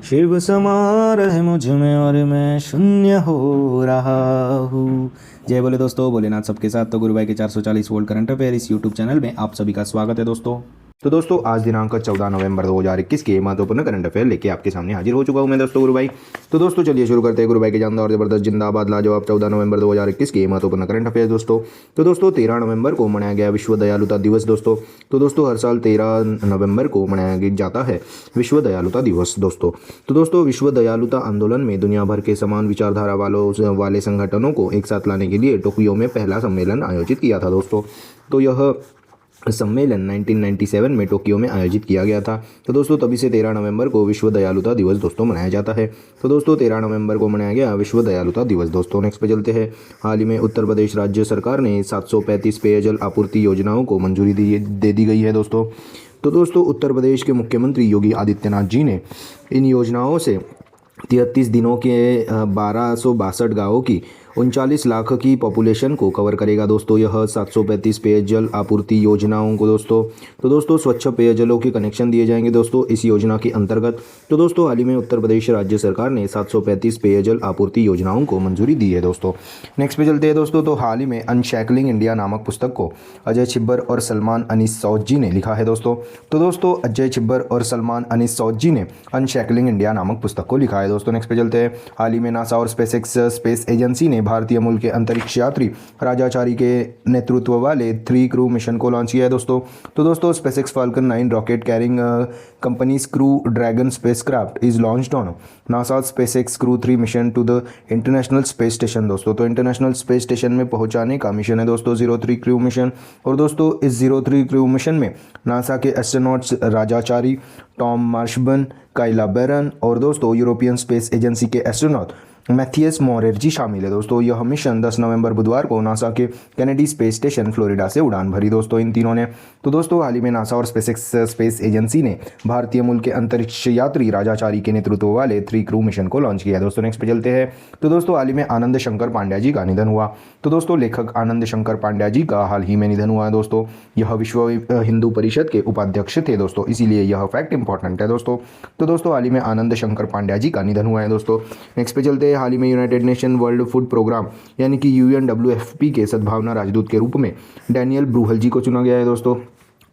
शिव समा रहे मुझ में और मैं शून्य हो रहा हूँ। जय बोले दोस्तों, भोलेनाथ सबके साथ। तो गुरु भाई के 440 वोल्ट करंट अफेयर इस यूट्यूब चैनल में आप सभी का स्वागत है दोस्तों। तो दोस्तों आज दिनांक 14 नवंबर 2021 के महत्वपूर्ण करंट अफेयर लेके आपके सामने हाजिर हो चुका हूं मैं दोस्तों गुरु भाई। तो दोस्तों चलिए शुरू करते हैं गुरु भाई के जानदार और जबरदस्त जिंदाबाद लाजवाब 14 नवंबर 2021 के महत्वपूर्ण करंट अफेयर दोस्तों। तो दोस्तों 13 नवंबर को मनाया गया विश्व दयालुता दिवस दोस्तों। तो दोस्तों हर साल 13 नवंबर को मनाया जाता है विश्व दयालुता दिवस दोस्तों। तो दोस्तों विश्व दयालुता आंदोलन में दुनिया भर के समान विचारधारा वाले संगठनों को एक साथ लाने के लिए टोक्यो में पहला सम्मेलन आयोजित किया था दोस्तों। तो यह सम्मेलन 1997 में टोक्यो में आयोजित किया गया था। तो दोस्तों तभी से 13 नवंबर को विश्व दयालुता दिवस दोस्तों मनाया जाता है। तो दोस्तों 13 नवंबर को मनाया गया विश्व दयालुता दिवस दोस्तों। नेक्स्ट पे चलते हैं। हाल ही में उत्तर प्रदेश राज्य सरकार ने 735 पेयजल आपूर्ति योजनाओं को मंजूरी दे दी गई है दोस्तों। तो दोस्तों उत्तर प्रदेश के मुख्यमंत्री योगी आदित्यनाथ जी ने इन योजनाओं से 33 दिनों के 1262 गाँवों की 39 लाख की पॉपुलेशन को कवर करेगा दोस्तों यह 735 पेयजल आपूर्ति योजनाओं को दोस्तों। तो दोस्तों स्वच्छ पेयजलों के कनेक्शन दिए जाएंगे दोस्तों इस योजना के अंतर्गत। तो दोस्तों हाल ही में उत्तर प्रदेश राज्य सरकार ने 735 पेयजल आपूर्ति योजनाओं को मंजूरी दी है दोस्तों। नेक्स्ट पे चलते हैं दोस्तों। तो हाल ही में अनशैकलिंग इंडिया नामक पुस्तक को अजय छिब्बर और सलमान अनीस सौद जी ने लिखा है दोस्तों। तो दोस्तों अजय छिब्बर और सलमान अनीस सौद जी ने अनशैकलिंग इंडिया नामक पुस्तक को लिखा है दोस्तों। नेक्स्ट पे चलते हैं। हाल ही में नासा और स्पेस एजेंसी ने भारतीय मूल के अंतरिक्ष यात्री राजाचारी के नेतृत्व वाले 3 क्रू मिशन को लॉन्च किया है दोस्तों। तो दोस्तों SpaceX Falcon 9 rocket carrying companies crew Dragon spacecraft is launched on NASA SpaceX crew 3 mission to the International Space Station दोस्तों। तो इंटरनेशनल स्पेस स्टेशन में पहुंचाने का मिशन है दोस्तों 03 क्रू मिशन। और दोस्तों इस 03 क्रू मिशन में नासा के एस्ट्रोनॉट्स राजाचारी, टॉम मार्शबर्न, काइला बेरन और दोस्तों यूरोपियन स्पेस एजेंसी के एस्ट्रोनॉट मैथियस मोरेरजी शामिल है दोस्तों। यह मिशन 10 नवंबर बुधवार को नासा के कैनेडी स्पेस स्टेशन फ्लोरिडा से उड़ान भरी दोस्तों इन तीनों ने। तो दोस्तों हाल ही में नासा और स्पेस एजेंसी ने भारतीय मूल के अंतरिक्ष यात्री राजाचारी के नेतृत्व वाले 3 क्रू मिशन को लॉन्च किया है दोस्तों। नेक्स्ट पे चलते हैं। तो दोस्तों हाल ही में आनंद शंकर पांड्या जी का निधन हुआ। तो दोस्तों लेखक आनंद शंकर पांड्या जी का हाल ही में निधन हुआ है दोस्तों। यह विश्व हिंदू परिषद के उपाध्यक्ष थे दोस्तों, इसीलिए यह फैक्ट इंपॉर्टेंट है दोस्तों। तो दोस्तों हाल ही में आनंद शंकर पांड्या जी का निधन हुआ है दोस्तों। नेक्स्ट पे चलते हैं। हाल ही में United Nation World Food Programme यानी कि UNWFP के सद्भावना राजदूत के रूप में डैनियल ब्रूहल जी को चुना गया है दोस्तों।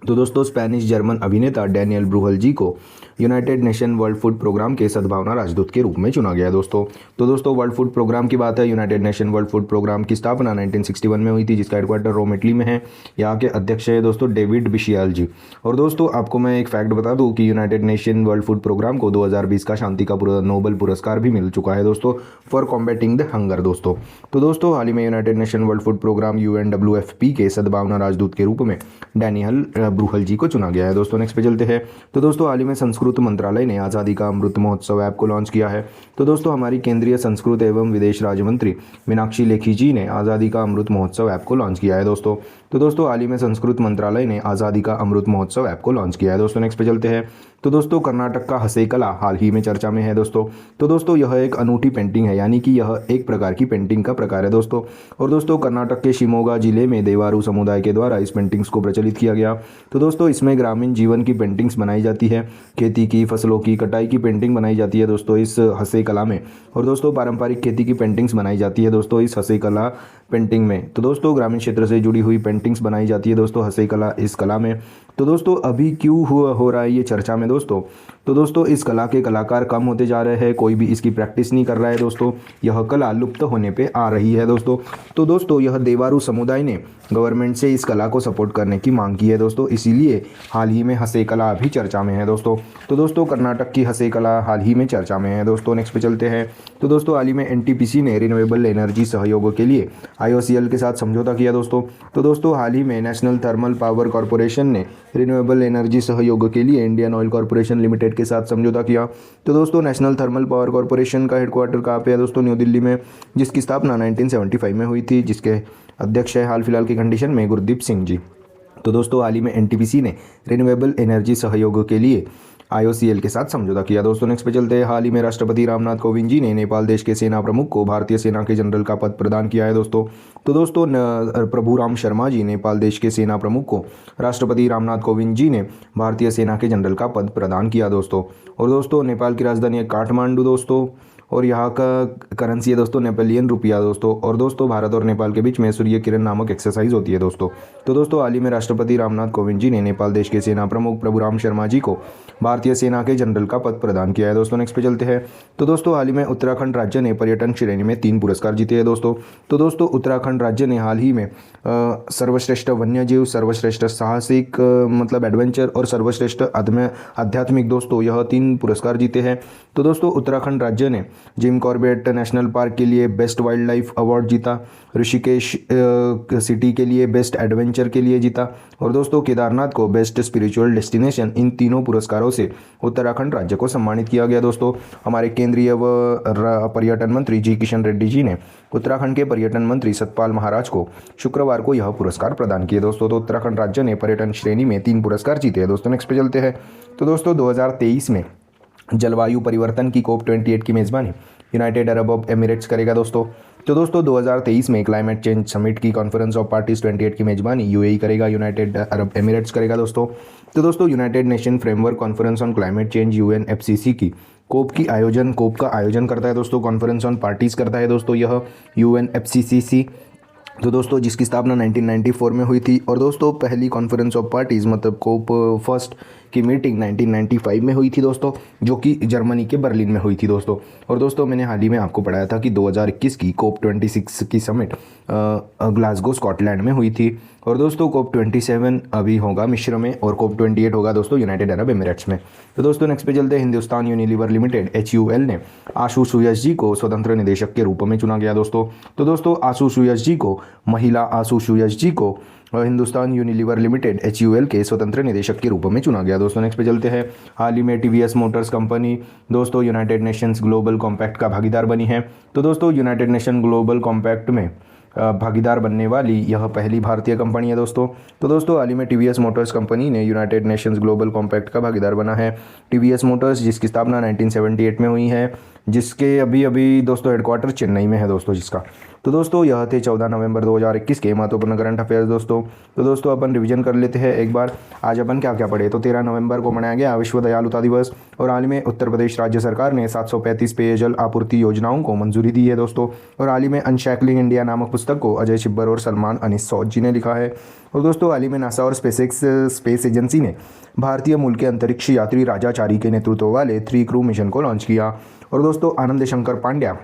तो दोस्तों स्पेनिश जर्मन अभिनेता डैनियल ब्रूहल जी को United Nation World Food Programme के सद्भावना राजदूत के रूप में चुना गया है दोस्तों। तो दोस्तों वर्ल्ड फूड प्रोग्राम की बात है। United Nation World Food Programme की स्थापना 1961 में हुई थी, जिसका हेडक्वार्टर रोम इटली में है। यहाँ के अध्यक्ष है दोस्तों डेविड बिशियाल जी। और दोस्तों आपको मैं एक फैक्ट बता दूं कि United Nation World Food Programme को 2020 का शांति का नोबेल पुरस्कार भी मिल चुका है दोस्तों फॉर कॉम्बैटिंग द हंगर दोस्तों। तो दोस्तों हाल ही में United Nation World Food Programme UNWFP के सद्भावना राजदूत के रूप में डैनियल ब्रूहल जी को चुना गया है दोस्तों। नेक्स्ट पे चलते हैं। तो दोस्तों हाल ही में संस्कृत मंत्रालय ने आज़ादी का अमृत महोत्सव ऐप को लॉन्च किया है। तो दोस्तों हमारी केंद्रीय संस्कृत एवं विदेश राज्य मंत्री मीनाक्षी लेखी जी ने आज़ादी का अमृत महोत्सव ऐप को लॉन्च किया है दोस्तों। तो दोस्तों हाल ही में संस्कृत मंत्रालय ने आज़ादी का अमृत महोत्सव ऐप को लॉन्च किया है दोस्तों। नेक्स्ट पे चलते हैं। तो दोस्तों कर्नाटक का हसे कला हाल ही में चर्चा में है दोस्तों। तो दोस्तों यह एक अनूठी पेंटिंग है, यानी कि यह एक प्रकार की पेंटिंग का प्रकार है दोस्तों। और दोस्तों कर्नाटक के शिमोगा जिले में देवारू समुदाय के द्वारा इस पेंटिंग्स को प्रचलित किया गया। तो दोस्तों इसमें ग्रामीण जीवन की पेंटिंग्स बनाई जाती है, खेती की फसलों की कटाई की पेंटिंग बनाई जाती है दोस्तों इस हसे कला में। और दोस्तों पारंपरिक खेती की पेंटिंग्स बनाई जाती है दोस्तों इस हसे कला पेंटिंग में। तो दोस्तों ग्रामीण क्षेत्र से जुड़ी हुई पेंटिंग्स बनाई जाती है दोस्तों हसे कला इस कला में। तो दोस्तों अभी क्यों हो रहा है ये चर्चा में दोस्तों? तो दोस्तों इस कला के कलाकार कम होते जा रहे हैं, कोई भी इसकी प्रैक्टिस नहीं कर रहा है दोस्तों। यह कला लुप्त होने पे आ रही है दोस्तों। तो दोस्तों यह देवारू समुदाय ने गवर्नमेंट से इस कला को सपोर्ट करने की मांग की है दोस्तों, इसीलिए हाल ही में हसे कला अभी चर्चा में है दोस्तों। तो दोस्तों कर्नाटक की हसे कला हाल ही में चर्चा में है दोस्तों। नेक्स्ट पे चलते हैं। तो दोस्तों हाल ही में NTPC ने रिन्यूएबल एनर्जी सहयोग के लिए IOCL के साथ समझौता किया दोस्तों। तो दोस्तों हाल ही में नेशनल थर्मल पावर कॉरपोरेशन ने रिन्यूएबल एनर्जी सहयोग के लिए इंडियन ऑयल कॉरपोरेशन लिमिटेड के साथ समझौता किया। तो दोस्तों नेशनल थर्मल पावर कॉरपोरेशन का हेडक्वार्टर कहाँ पे है दोस्तों? न्यू दिल्ली में, जिसकी स्थापना 1975 में हुई थी, जिसके अध्यक्ष है हाल फिलहाल की कंडीशन में गुरदीप सिंह जी। तो दोस्तों हाल ही में NTPC ने रिन्यूएबल एनर्जी सहयोग के लिए IOCL के साथ समझौता किया। दोस्तों नेक्स्ट पे चलते हैं। हाल ही में राष्ट्रपति रामनाथ कोविंद जी ने नेपाल देश के सेना प्रमुख को भारतीय सेना के जनरल का पद प्रदान किया है दोस्तों। तो दोस्तों प्रभुराम शर्मा जी नेपाल देश के सेना प्रमुख को राष्ट्रपति रामनाथ कोविंद जी ने भारतीय सेना के जनरल का पद प्रदान किया दोस्तों। और दोस्तों नेपाल की राजधानी है काठमांडू दोस्तों, और यहाँ का करेंसी है दोस्तों नेपोलियन रुपया दोस्तों। और दोस्तों भारत और नेपाल के बीच में सूर्य किरण नामक एक्सरसाइज होती है दोस्तों। तो दोस्तों हाल ही में राष्ट्रपति रामनाथ कोविंद जी ने नेपाल देश के सेना प्रमुख प्रभुराम शर्मा जी को भारतीय सेना के जनरल का पद प्रदान किया है दोस्तों। नेक्स्ट पे चलते हैं। तो दोस्तों हाल ही में उत्तराखंड राज्य ने पर्यटन श्रेणी में 3 पुरस्कार जीते हैं दोस्तों। तो दोस्तों उत्तराखंड राज्य ने हाल ही में सर्वश्रेष्ठ वन्यजीव, सर्वश्रेष्ठ साहसिक मतलब एडवेंचर और सर्वश्रेष्ठ आध्यात्मिक दोस्तों यह 3 पुरस्कार जीते हैं। तो दोस्तों उत्तराखंड राज्य ने जिम कॉर्बेट नेशनल पार्क के लिए बेस्ट वाइल्ड लाइफ अवार्ड जीता, ऋषिकेश सिटी के लिए बेस्ट एडवेंचर के लिए जीता, और दोस्तों केदारनाथ को बेस्ट स्पिरिचुअल डेस्टिनेशन। इन तीनों पुरस्कारों से उत्तराखंड राज्य को सम्मानित किया गया दोस्तों। हमारे केंद्रीय व पर्यटन मंत्री जी किशन रेड्डी जी ने उत्तराखंड के पर्यटन मंत्री सतपाल महाराज को शुक्रवार को यह पुरस्कार प्रदान किए दोस्तों। तो उत्तराखंड राज्य ने पर्यटन श्रेणी में 3 पुरस्कार जीते हैं दोस्तों। नेक्स्ट पे चलते हैं। तो दोस्तों 2023 में जलवायु परिवर्तन की COP28 की मेज़बानी यूनाइटेड अरब एमिरेट्स करेगा दोस्तों। तो दोस्तों 2023 में क्लाइमेट चेंज समिट की कॉन्फ्रेंस ऑफ पार्टीज 28 की मेज़बानी UAE करेगा, यूनाइटेड अरब एमिरेट्स करेगा दोस्तों। तो दोस्तों United nation framework conference on climate change UNFCCC की COP का आयोजन करता है दोस्तों। कॉन्फ्रेंस ऑन पार्टीज करता है दोस्तों यह UNFCCC। तो दोस्तों जिसकी स्थापना 1994 में हुई थी। और दोस्तों पहली कॉन्फ्रेंस ऑफ पार्टीज़ मतलब COP फर्स्ट की मीटिंग 1995 में हुई थी दोस्तों, जो कि जर्मनी के बर्लिन में हुई थी दोस्तों। और दोस्तों मैंने हाल ही में आपको पढ़ाया था कि 2021 की COP26 की समिट ग्लासगो स्कॉटलैंड में हुई थी। और दोस्तों COP27 अभी होगा मिस्र में, और COP28 होगा दोस्तों यूनाइटेड अरब एमिरेट्स में। तो दोस्तों नेक्स्ट पे चलते हैं। हिंदुस्तान यूनिलीवर लिमिटेड HUL ने आशु सुयश जी को स्वतंत्र निदेशक के रूप में चुना गया दोस्तों। तो दोस्तों आशु सुयश जी को महिला आशु सुयश जी को हिंदुस्तान यूनिलीवर लिमिटेड HUL के स्वतंत्र निदेशक के रूप में चुना गया दोस्तों। नेक्स्ट पे चलते हैं। हाल ही में TVS मोटर्स कंपनी दोस्तों यूनाइटेड नेशंस ग्लोबल कॉम्पैक्ट का भागीदार बनी है। तो दोस्तों यूनाइटेड नेशन ग्लोबल कॉम्पैक्ट में भागीदार बनने वाली यह पहली भारतीय कंपनी है दोस्तों। तो दोस्तों हाल ही में TVS मोटर्स कंपनी ने यूनाइटेड नेशंस ग्लोबल कॉम्पैक्ट का भागीदार बना है। TVS मोटर्स जिसकी स्थापना 1978 में हुई है, जिसके अभी दोस्तों हेडक्वार्टर चेन्नई में है दोस्तों जिसका। तो दोस्तों यह थे 14 नवंबर 2021 के महत्वपूर्ण करंट अफेयर्स दोस्तों। तो दोस्तों अपन रिवीजन कर लेते हैं एक बार। आज अपन क्या क्या पढ़े। तो 13 नवंबर को मनाया गया विश्व दयालुता दिवस, और हाल ही में उत्तर प्रदेश राज्य सरकार ने 735 पेयजल आपूर्ति योजनाओं को मंजूरी दी है दोस्तों। और हाल ही में अनशैकलिंग इंडिया नामक पुस्तक को अजय छिब्बर और सलमान अनीस सौद जी ने लिखा है। और दोस्तों हाल ही में नासा और स्पेस एजेंसी ने भारतीय मूल के अंतरिक्ष यात्री राजाचारी के नेतृत्व वाले 3 क्रू मिशन को लॉन्च किया। और दोस्तों आनंद शंकर पांड्या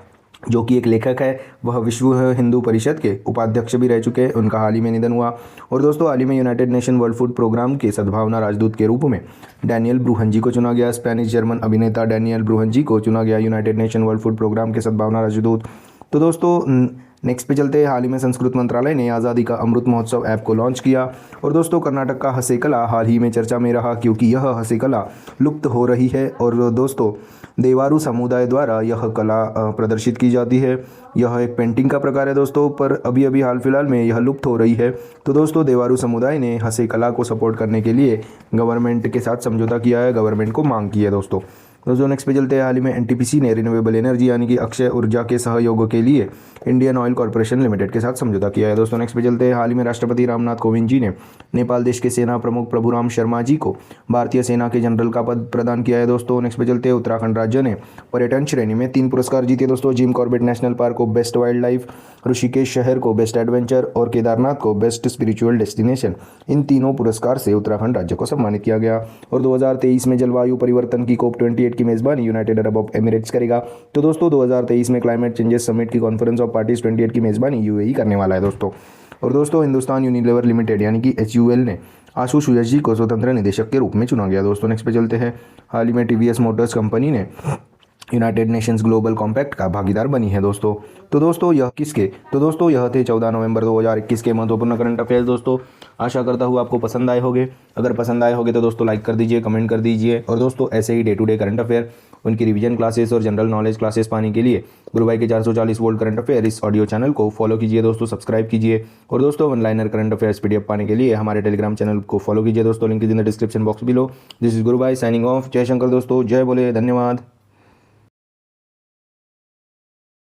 जो कि एक लेखक है, वह विश्व हिंदू परिषद के उपाध्यक्ष भी रह चुके हैं, उनका हाल ही में निधन हुआ। और दोस्तों हाल ही में United Nation World Food Programme के सद्भावना राजदूत के रूप में डैनियल ब्रूहन जी को चुना गया। स्पेनिश जर्मन अभिनेता डैनियल ब्रूहन जी को चुना गया United Nation World Food Programme के सद्भावना राजदूत। तो दोस्तों नेक्स्ट पे चलते हैं। हाल ही में संस्कृत मंत्रालय ने आज़ादी का अमृत महोत्सव ऐप को लॉन्च किया। और दोस्तों कर्नाटक का हसेकला हाल ही में चर्चा में रहा, क्योंकि यह हसेकला लुप्त हो रही है। और दोस्तों देवारू समुदाय द्वारा यह कला प्रदर्शित की जाती है। यह एक पेंटिंग का प्रकार है दोस्तों, पर अभी हाल फिलहाल में यह लुप्त हो रही है। तो दोस्तों देवारू समुदाय ने हसेकला को सपोर्ट करने के लिए गवर्नमेंट के साथ समझौता किया है, गवर्नमेंट को मांग की है दोस्तों। नेक्स्ट पे चलते हैं। हाल ही में NTPC ने रिन्यूएबल एनर्जी यानी कि अक्षय ऊर्जा के सहयोग के लिए इंडियन ऑयल कॉर्पोरेशन लिमिटेड के साथ समझौता किया है दोस्तों। नेक्स्ट पे चलते हैं। हाल ही में राष्ट्रपति रामनाथ कोविंद जी ने नेपाल देश के सेना प्रमुख प्रभुराम शर्मा जी को भारतीय सेना के जनरल का पद प्रदान किया है दोस्तों। नेक्स्ट पे चलते हैं। उत्तराखंड राज्य ने पर्यटन श्रेणी में 3 पुरस्कार जीते दोस्तों। जिम कॉर्बेट नेशनल पार्क को बेस्ट वाइल्ड लाइफ, ऋषिकेश शहर को बेस्ट एडवेंचर और केदारनाथ को बेस्ट स्पिरिचुअल डेस्टिनेशन। इन तीनों पुरस्कार से उत्तराखंड राज्य को सम्मानित किया गया। और 2023 में जलवायु परिवर्तन की COP28 की मेजबानी यूनाइटेड अरब एमिरेट्स करेगा। तो दोस्तों 2023 में क्लाइमेट चेंजेस समिट की कॉन्फ्रेंस ऑफ पार्टीज 28 की मेजबानी UAE करने वाला है दोस्तों। और दोस्तों हिंदुस्तान यूनिलीवर लिमिटेड यानी कि HUL ने आशु सुयश जी को स्वतंत्र निदेशक के रूप में चुना गया दोस्तों। नेक्स्ट पे चलते हैं। हाल ही में TVS मोटर्स कंपनी ने यूनाइटेड नेशंस ग्लोबल कॉम्पैक्ट का भागीदार बनी है दोस्तों। तो दोस्तों यह किसके, तो दोस्तों यह थे 14 नवंबर 2021 के महत्वपूर्ण करंट अफेयर्स दोस्तों। आशा करता हूँ आपको पसंद आए होंगे। अगर पसंद आए होंगे तो दोस्तों लाइक कर दीजिए, कमेंट कर दीजिए। और दोस्तों ऐसे ही day to day current affair उनकी रिवीजन क्लासेस और जनरल नॉलेज क्लासेस पाने के लिए गुरु भाई के 440 वोल्ट करंट अफेयर इस ऑडियो चैनल को फॉलो कीजिए दोस्तों, सब्सक्राइब कीजिए। और दोस्तों ऑनलाइनर करंट अफेयर्स PDF पाने के लिए हमारे टेलीग्राम चैनल को फॉलो कीजिए दोस्तों, link is in the description box below. This is गुरु भाई साइनिंग ऑफ। जय शंकर दोस्तों, जय बोले, धन्यवाद।